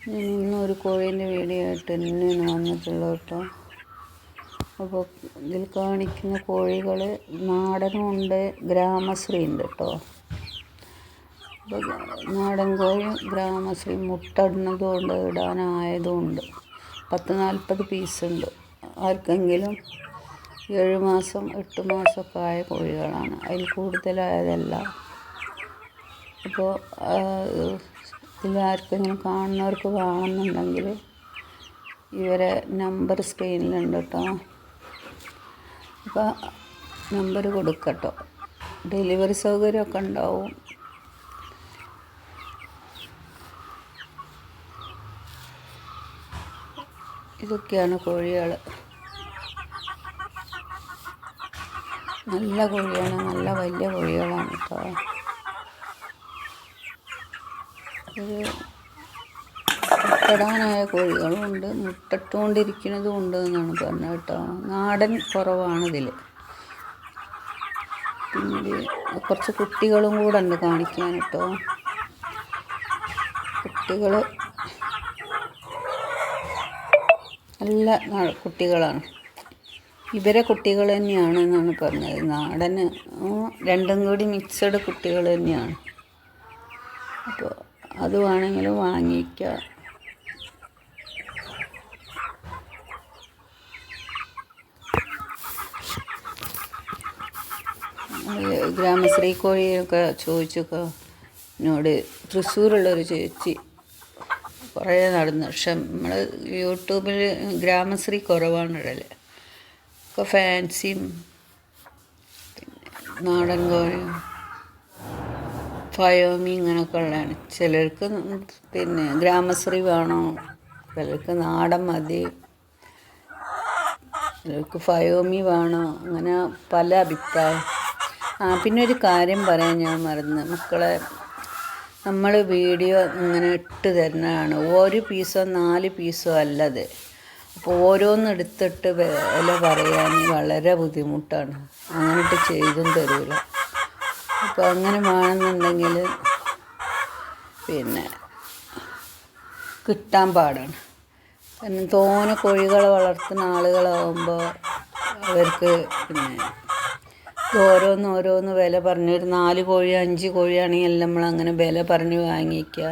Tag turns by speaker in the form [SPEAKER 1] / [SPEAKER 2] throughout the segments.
[SPEAKER 1] ഞാൻ ഇന്നൊരു കോഴീൻ്റെ വീഡിയോ ആയിട്ട് തന്നെയാണ് വന്നിട്ടുള്ളത് കേട്ടോ. അപ്പോൾ ഇതിൽ കാണിക്കുന്ന കോഴികൾ നാടനും ഉണ്ട്, ഗ്രാമശ്രീ ഉണ്ട് കേട്ടോ. അപ്പോൾ നാടൻ കോഴി ഗ്രാമശ്രീ മുട്ട ഇടുന്നതും ഉണ്ട്, ഇടാനായതും ഉണ്ട്. 40 പീസുണ്ട്. ആർക്കെങ്കിലും 7 മാസം 8 മാസമൊക്കെ ആയ കോഴികളാണ്, അതിൽ കൂടുതലായതല്ല. അപ്പോൾ ഇതിലാർക്കെങ്കിലും കാണുന്നവർക്ക് വേണമെന്നുണ്ടെങ്കിൽ ഇവരെ നമ്പർ സ്ക്രീനിലുണ്ട് കേട്ടോ. അപ്പോൾ നമ്പർ കൊടുക്കട്ടോ. ഡെലിവറി സൗകര്യമൊക്കെ ഉണ്ടാവും. ഇതൊക്കെയാണ് കോഴികൾ. നല്ല കോഴിയാണ്, നല്ല വലിയ കോഴികളാണ് കേട്ടോ. ഇത് മുട്ടടാനായ കോഴികളും ഉണ്ട്, മുട്ടിട്ടുകൊണ്ടിരിക്കുന്നതും ഉണ്ട് എന്നാണ് പറഞ്ഞത് കേട്ടോ. നാടൻ കുറവാണിതിൽ. പിന്നെ കുറച്ച് കുട്ടികളും കൂടെ ഉണ്ട് കാണിക്കാൻ കേട്ടോ. കുട്ടികൾ നല്ല കുട്ടികളാണ്. ഇവരെ കുട്ടികൾ തന്നെയാണ് എന്നാണ് പറഞ്ഞത്. നാടന് രണ്ടും കൂടി മിക്സഡ് കുട്ടികൾ തന്നെയാണ്. അപ്പോൾ അത് വേണമെങ്കിലും വാങ്ങിക്കാം. ഗ്രാമശ്രീ കോഴിയൊക്കെ ചോദിച്ചൊക്കെ എന്നോട് തൃശ്ശൂരുള്ളൊരു ചേച്ചി കുറേ നടന്നു. പക്ഷെ നമ്മൾ യൂട്യൂബിൽ ഗ്രാമശ്രീ കുറവാണ് ഇടല്. ഒക്കെ ഫാൻസിയും പിന്നെ നാടൻ കോഴിയും ഫയോമി ഇങ്ങനെയൊക്കെ ഉള്ളതാണ്. ചിലർക്ക് പിന്നെ ഗ്രാമശ്രീ വേണം, ചിലർക്ക് നാടൻ മതി, ചിലർക്ക് ഫയോമി വേണം, അങ്ങനെ പല അഭിപ്രായം. പിന്നെ ഒരു കാര്യം പറയാൻ ഞാൻ മറന്ന്, മക്കളെ, നമ്മൾ വീഡിയോ ഇങ്ങനെ ഇട്ട് തരുന്നതാണ്. 1 പീസോ 4 പീസോ അല്ലത്. അപ്പോൾ ഓരോന്നെടുത്തിട്ട് വില പറയാൻ വളരെ ബുദ്ധിമുട്ടാണ്. അങ്ങനെയിട്ട് ചെയ്തും തരൂല. അപ്പോൾ അങ്ങനെ വേണമെന്നുണ്ടെങ്കിൽ പിന്നെ കിട്ടാൻ പാടാണ്. കാരണം തോനെ കോഴികളെ വളർത്തുന്ന ആളുകളാകുമ്പോൾ അവർക്ക് പിന്നെ ഓരോന്ന് വില പറഞ്ഞ് ഒരു 4 കോഴി 5 കോഴിയാണെങ്കിൽ നമ്മളങ്ങനെ വില പറഞ്ഞ് വാങ്ങിക്കുക.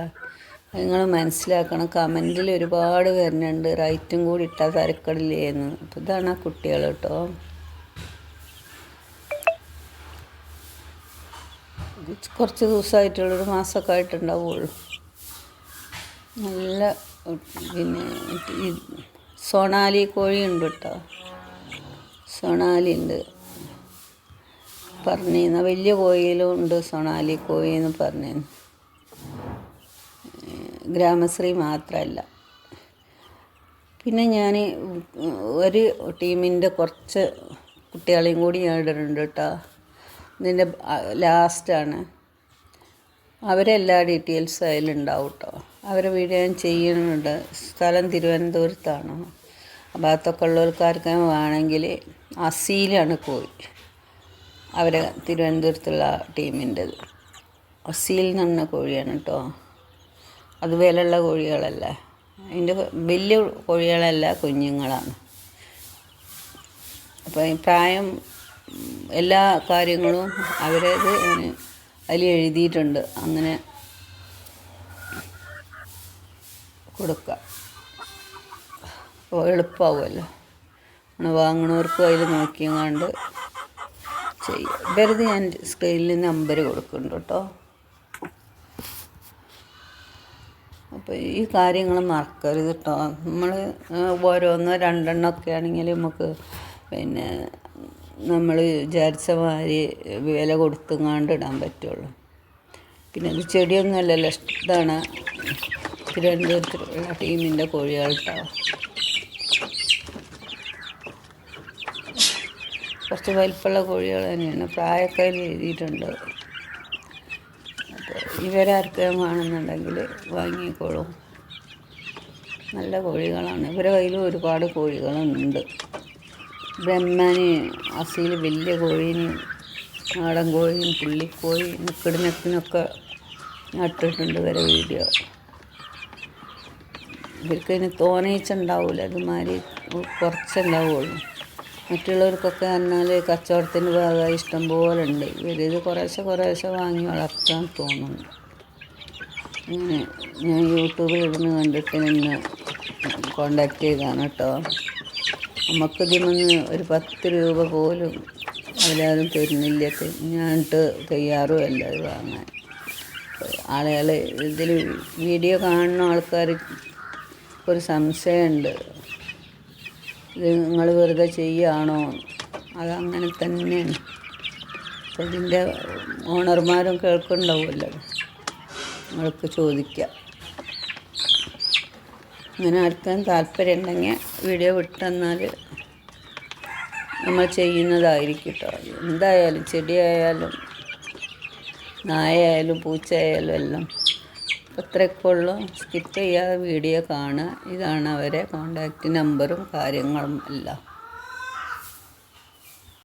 [SPEAKER 1] നിങ്ങൾ മനസ്സിലാക്കണം. കമൻറ്റിൽ ഒരുപാട് വരുന്നുണ്ട് റൈറ്റും കൂടി ഇട്ടാൽ തരക്കടില്ലേന്ന്. അപ്പോൾ ഇതാണ് ആ കുട്ടികൾ കേട്ടോ. കുറച്ച് ദിവസമായിട്ടുള്ളൊരു മാസമൊക്കെ ആയിട്ടുണ്ടാവുള്ളൂ. നല്ല പിന്നെ സോണാലി കോഴി ഉണ്ട് കേട്ടോ. സോണാലി ഉണ്ട് പറഞ്ഞിരുന്ന. വലിയ കോഴിയിലും ഉണ്ട് സോണാലി കോഴി എന്ന് പറഞ്ഞിരുന്നു. ഗ്രാമശ്രീ മാത്രമല്ല. പിന്നെ ഞാൻ ഒരു ടീമിൻ്റെ കുറച്ച് കുട്ടികളെയും കൂടി ഞാൻ ഇടുന്നുണ്ട് കേട്ടോ. ഇതിൻ്റെ ലാസ്റ്റാണ്. അവരെല്ലാ ഡീറ്റെയിൽസും അതിലുണ്ടാവും കേട്ടോ. അവരെ വീഡിയോ ഞാൻ ചെയ്യുന്നുണ്ട്. സ്ഥലം തിരുവനന്തപുരത്താണ്. ആ ഭാഗത്തൊക്കെ ഉള്ളവർക്കാർക്ക് വേണമെങ്കിൽ അസീലാണ് കോഴി. അവരെ തിരുവനന്തപുരത്തുള്ള ടീമിൻ്റെത് അസീൽ എന്ന് പറഞ്ഞ കോഴിയാണ് കേട്ടോ. അത് വിലയുള്ള കോഴികളല്ല, അതിൻ്റെ വലിയ കോഴികളല്ല, കുഞ്ഞുങ്ങളാണ്. അപ്പോൾ പ്രായം എല്ലാ കാര്യങ്ങളും അവരത് അതിൽ എഴുതിയിട്ടുണ്ട്. അങ്ങനെ കൊടുക്കുക. അപ്പോൾ എളുപ്പമാവുമല്ലോ. വാങ്ങണവർക്കും അതിൽ നോക്കിയങ്ങാണ്ട് ചെയ്യും. വെറുതെ ഞാൻ സ്ക്രീനിൽ നമ്പർ കൊടുക്കുന്നുണ്ട് കേട്ടോ. അപ്പോൾ ഈ കാര്യങ്ങൾ മറക്കരുത് കേട്ടോ. നമ്മൾ ഓരോന്നോ 2 എണ്ണമൊക്കെ ആണെങ്കിൽ നമുക്ക് പിന്നെ നമ്മൾ വിചാരിച്ച മാതിരി വില കൊടുത്തുങ്ങാണ്ട് ഇടാൻ പറ്റുള്ളൂ. പിന്നെ അത് ചെടിയൊന്നും അല്ലല്ലോ. ഇതാണ് തിരുവനന്തപുരത്തുള്ള ടീമിൻ്റെ കോഴികൾ കേട്ടോ. കുറച്ച് വലിപ്പമുള്ള കോഴികൾ തന്നെയാണ്. പ്രായമൊക്കെ എഴുതിയിട്ടുണ്ട്. അപ്പോൾ ഇവരാർക്കും വേണമെന്നുണ്ടെങ്കിൽ വാങ്ങിക്കോളും. നല്ല കോഴികളാണ്. ഇവരെ കയ്യിൽ ഒരുപാട് കോഴികളുണ്ട്. ബ്രഹ്മന്, അസീൽ, വലിയ കോഴീനും നാടൻ കോഴിയും പുള്ളിക്കോഴി നിക്കിടിനൊക്കെ നട്ടിട്ടുണ്ട് ഇവരെ വീഡിയോ. ഇവർക്ക് ഇനി തോനയിച്ചുണ്ടാവില്ല, അതുമാതിരി കുറച്ചുണ്ടാവുള്ളൂ. മറ്റുള്ളവർക്കൊക്കെ പറഞ്ഞാൽ കച്ചവടത്തിന് ഭാഗമായി ഇഷ്ടം പോലെ ഉണ്ട്. ഇവരിത് കുറേശ്ശെ വാങ്ങി വളർത്താൻ തോന്നുന്നു. അങ്ങനെ ഞാൻ യൂട്യൂബിൽ ഇരുന്ന് കണ്ടിട്ട് നിന്ന് കോണ്ടാക്ട് ചെയ്താണ് കേട്ടോ. നമുക്കിതിൽ ഒരു 10 രൂപ പോലും അവരാരും തരുന്നില്ല. ഞാനിട്ട് തയ്യാറുമല്ല ഇത് വാങ്ങാൻ. ആളുകൾ ഇതിൽ വീഡിയോ കാണുന്ന ആൾക്കാർക്ക് ഒരു സംശയമുണ്ട്, ഇത് നിങ്ങൾ വെറുതെ ചെയ്യുകയാണോ? അതങ്ങനെ തന്നെയാണ്. അപ്പോൾ ഇതിൻ്റെ ഓണർമാരും കേൾക്കുന്നുണ്ടാവുമല്ലോ, നിങ്ങൾക്ക് ചോദിക്കാം. അങ്ങനെ ആർക്കും താല്പര്യം ഉണ്ടെങ്കിൽ വീഡിയോ വിട്ടെന്നാൽ നമ്മൾ ചെയ്യുന്നതായിരിക്കും കേട്ടോ. എന്തായാലും ചെടിയായാലും നായയായാലും പൂച്ചയായാലും എല്ലാം അത്രയൊക്കെ ഉള്ളൂ. സ്കിപ്പ് ചെയ്യാതെ വീഡിയോ കാണുക. ഇതാണ് അവരെ കോണ്ടാക്റ്റ് നമ്പറും കാര്യങ്ങളും എല്ലാം.